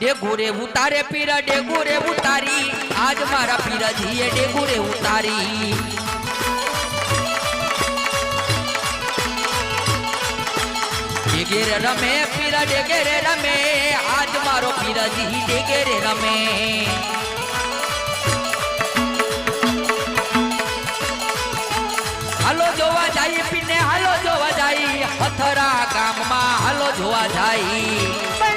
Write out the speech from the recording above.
डेगुरे उतारे पीरा डेगुरे उतारी आज मारा पीरा जी डेगुरे उतारी डेगेरे रमे पीरा डेगेरे रमे आज मारो पीरा जी डेगेरे रमे हालो जोवा जाई पीने हालो जोवा जाई हथरा गाम मा हालो जोवा जाई